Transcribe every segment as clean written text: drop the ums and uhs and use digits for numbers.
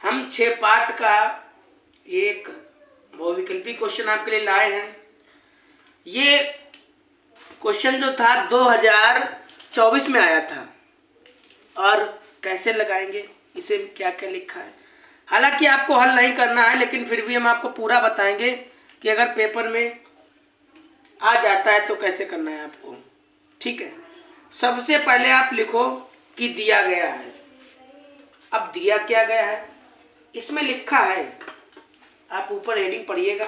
हम 6 पार्ट का एक बहुविकल्पी क्वेश्चन आपके लिए लाए हैं। ये क्वेश्चन जो था 2024 में आया था और कैसे लगाएंगे, इसे क्या क्या लिखा है। हालांकि आपको हल नहीं करना है, लेकिन फिर भी हम आपको पूरा बताएंगे कि अगर पेपर में आ जाता है तो कैसे करना है आपको। ठीक है, सबसे पहले आप लिखो कि दिया गया है। अब दिया क्या गया है, इसमें लिखा है, आप ऊपर हेडिंग पढ़िएगा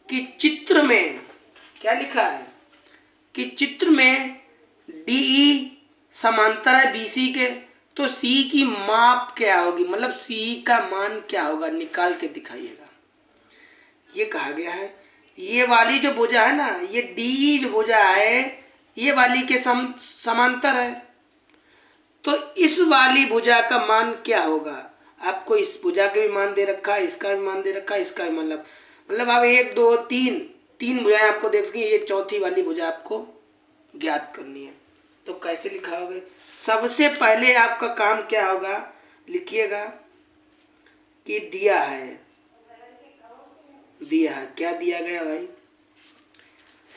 कि चित्र में क्या लिखा है कि चित्र में DE समांतर है BC के, तो C की माप क्या होगी, मतलब C का मान क्या होगा, निकाल के दिखाइएगा। ये कहा गया है। ये वाली जो भुजा है ना, ये DE जो भुजा है ये वाली के समांतर है, तो इस वाली भुजा का मान क्या होगा। आपको इस भुजा का भी मान दे रखा है, इसका भी मान दे रखा है, इसका भी, मतलब आप 1 2 3 भुजाएं आपको देख रही है, ये चौथी वाली भुजा आपको ज्ञात करनी है। तो कैसे लिखा होगा, सबसे पहले आपका काम क्या होगा, लिखिएगा कि दिया है। दिया है, क्या दिया गया भाई,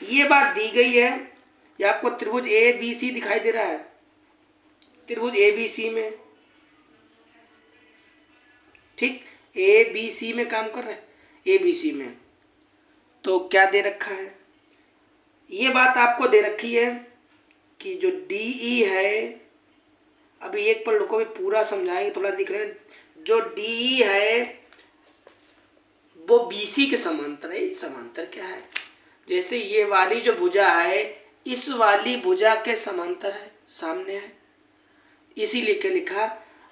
ये बात दी गई है। ये आपको त्रिभुज ABC दिखाई दे रहा है, त्रिभुज ABC में, ठीक, ABC में काम कर रहा है, ABC में। तो क्या दे रखा है, ये बात आपको दे रखी है कि जो DE है, अभी एक पल रुको, भी पूरा समझाएंगे, थोड़ा लिख रहे हैं। जो DE है वो BC के समांतर है। समांतर क्या है, जैसे ये वाली जो भुजा है इस वाली भुजा के समांतर है, सामने है, इसीलिए क्या लिखा।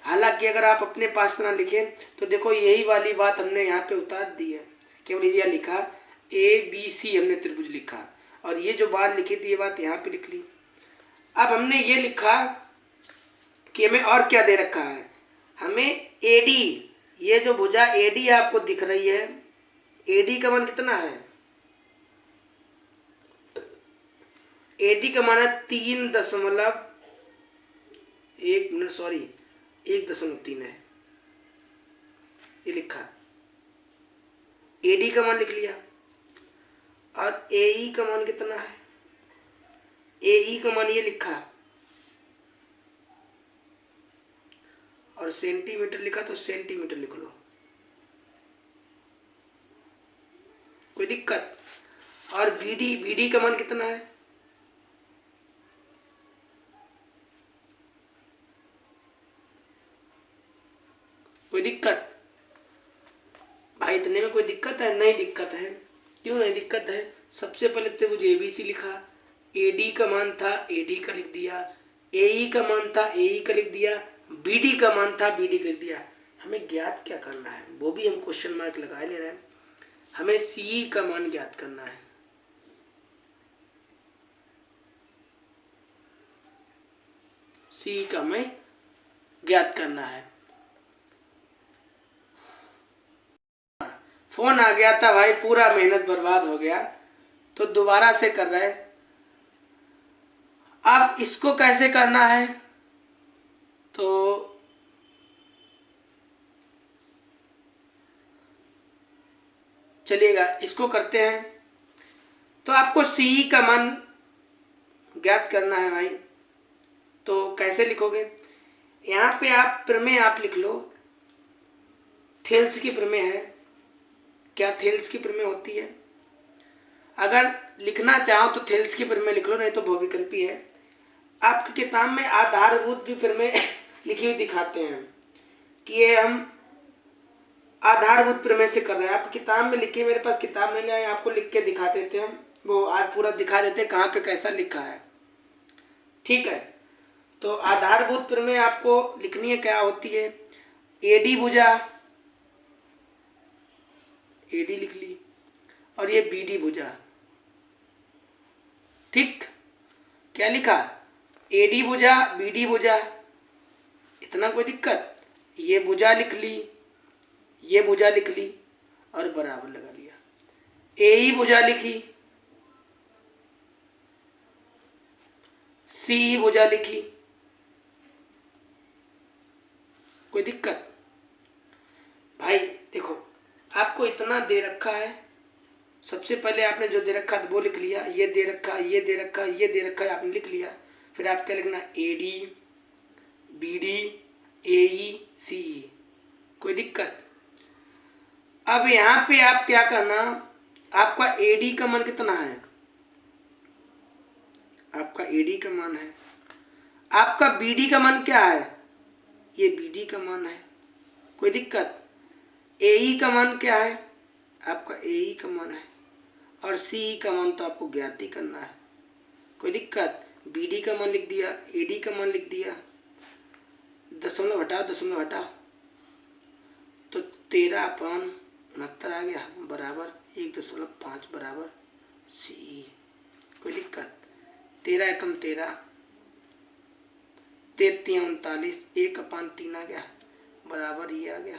हालांकि अगर आप अपने पास ना लिखें तो देखो यही वाली बात हमने यहाँ पे उतार दी है, केवल ये लिखा ABC हमने त्रिभुज लिखा, और ये जो बात लिखी थी ये बात यहाँ पे लिख ली। अब हमने ये लिखा कि हमें और क्या दे रखा है, हमें AD, ये जो भुजा AD आपको दिख रही है, AD का मान कितना है, AD का मान है 1.3 है, ये लिखा, AD का मान लिख लिया। और AE का मान कितना है, AE का मान ये लिखा, और सेंटीमीटर लिखा तो सेंटीमीटर लिख लो, कोई दिक्कत। और BD का मान कितना है, कोई दिक्कत भाई, इतने में कोई दिक्कत है, नहीं दिक्कत है। क्यों नहीं दिक्कत है, सबसे पहले त्रिभुज ABC लिखा, AD का मान था AD का लिख दिया, AE का मान था AE का लिख दिया, BD का मान था BD का लिख दिया। हमें ज्ञात क्या करना है, वो भी हम क्वेश्चन मार्क लगाए ले रहे हैं, हमें CE का मान ज्ञात करना है। CE का हमें ज्ञात करना है। फोन आ गया था भाई, पूरा मेहनत बर्बाद हो गया, तो दोबारा से कर रहे हैं। अब इसको कैसे करना है, तो चलिएगा इसको करते हैं। तो आपको CE का मान ज्ञात करना है भाई, तो कैसे लिखोगे, यहाँ पे आप प्रमेय आप लिख लो, थेल्स की प्रमेय है। क्या थेल्स की प्रमेय होती है, अगर लिखना चाहो तो थेल्स की प्रमेय लिख लो, नहीं तो बहुविकल्पी है। आपकी किताब में आधारभूत भी प्रमेय लिखी हुई दिखाते हैं कि ये हम आधारभूत प्रमेय से कर रहे हैं। आपकी किताब में लिखी, मेरे पास किताब नहीं है, आपको लिख के दिखा देते हैं, वो आज पूरा दिखा देते हैं कहाँ पे कैसा लिखा है। ठीक है, तो आधारभूत प्रमेय आपको लिखनी है, क्या होती है, AD भुजा, AD लिख ली, और ये BD भुजा, ठीक, क्या लिखा, AD भुजा BD भुजा, इतना कोई दिक्कत। ये भुजा लिख ली, ये भुजा लिख ली और बराबर लगा लिया। AE भुजा लिखी, CE भुजा लिखी, कोई दिक्कत। भाई देखो, आपको इतना दे रखा है, सबसे पहले आपने जो दे रखा था वो लिख लिया, ये दे रखा, ये दे रखा, ये दे रखा है, आपने लिख लिया। फिर आप क्या लिखना, AD BD AE CE, कोई दिक्कत। अब यहाँ पे आप क्या करना, आपका AD का मान कितना है, आपका AD का मान है, आपका BD का मान क्या है, ये BD का मान है, कोई दिक्कत। AE का मान क्या है, आपका AE का मान है, और CE का मान तो आपको ज्ञात ही करना है, कोई दिक्कत। BD का मान लिख दिया, AD का मान लिख दिया, दशमलव हटाओ तो 13/69 आ गया, बराबर 1.5 बराबर CE, कोई दिक्कत। 13 एकम 13, 33 39, 1/3 आ गया, बराबर ये आ गया,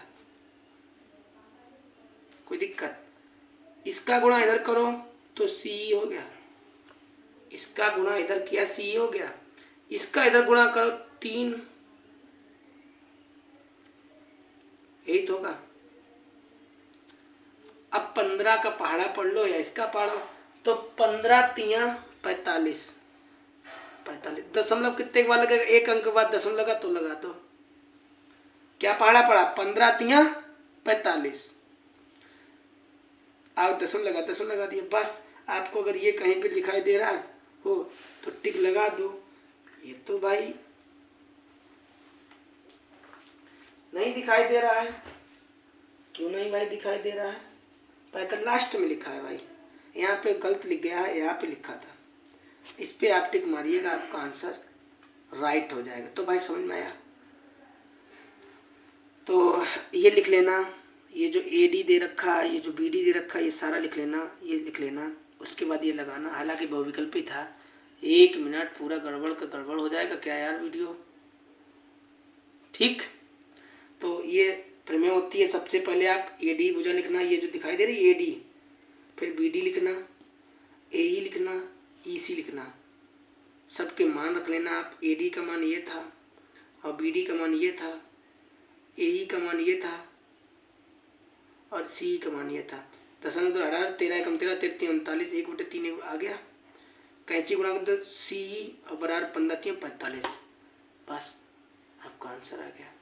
कोई दिक्कत। इसका गुणा इधर करो तो CE हो गया, इसका गुणा इधर किया CE हो गया, इसका इधर गुणा करो 3, 8 होगा। अब 15 का पहाड़ा पढ़ लो या इसका पढ़ो, तो 15 तिया 45, दशमलव कितने के बाद लगेगा, एक अंक के बाद दशमलव लगा तो लगा दो। क्या पहाड़ा पड़ा, 15 तिया 45, आप दशमलव लगा दिए। बस आपको अगर ये कहीं पे दिखाई दे रहा हो तो टिक लगा दो। ये तो भाई नहीं दिखाई दे रहा है, क्यों नहीं भाई दिखाई दे रहा है, पैटर्न लास्ट में लिखा है भाई, यहाँ पे गलत लिख गया है, यहाँ पे लिखा था, इस पे आप टिक मारिएगा, आपका आंसर राइट हो जाएगा। तो भाई समझ में आया, तो ये लिख लेना, ये जो AD दे रखा है, ये जो BD दे रखा है, ये सारा लिख लेना, ये लिख लेना, उसके बाद ये लगाना। हालांकि बहुविकल्पी था, 1 मिनट पूरा गड़बड़ का गड़बड़ हो जाएगा क्या यार वीडियो, ठीक। तो ये प्रमेय होती है, सबसे पहले आप AD भुजा लिखना, ये जो दिखाई दे रही है AD, फिर BD लिखना, AE लिखना, EC लिखना, सबके मान रख लेना आप। AD का मान ये था और BD का मान ये था, AE का मान ये था और CE का मान ये था। दशमलव 13 एकम 13, 33 39, 1/3 आ गया, कैंची गुणा कर दो CE और बराबर 15 45, बस आपका आंसर आ गया।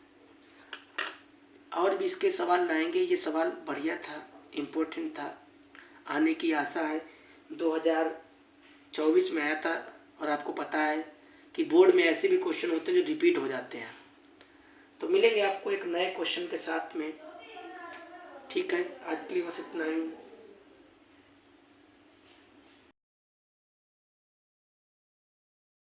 और भी इसके सवाल लाएंगे, ये सवाल बढ़िया था, इम्पोर्टेंट था, आने की आशा है। 2024 में आया था और आपको पता है कि बोर्ड में ऐसे भी क्वेश्चन होते हैं जो रिपीट हो जाते हैं। तो मिलेंगे आपको एक नए क्वेश्चन के साथ में, ठीक है। आज के लिए बस इतना ही।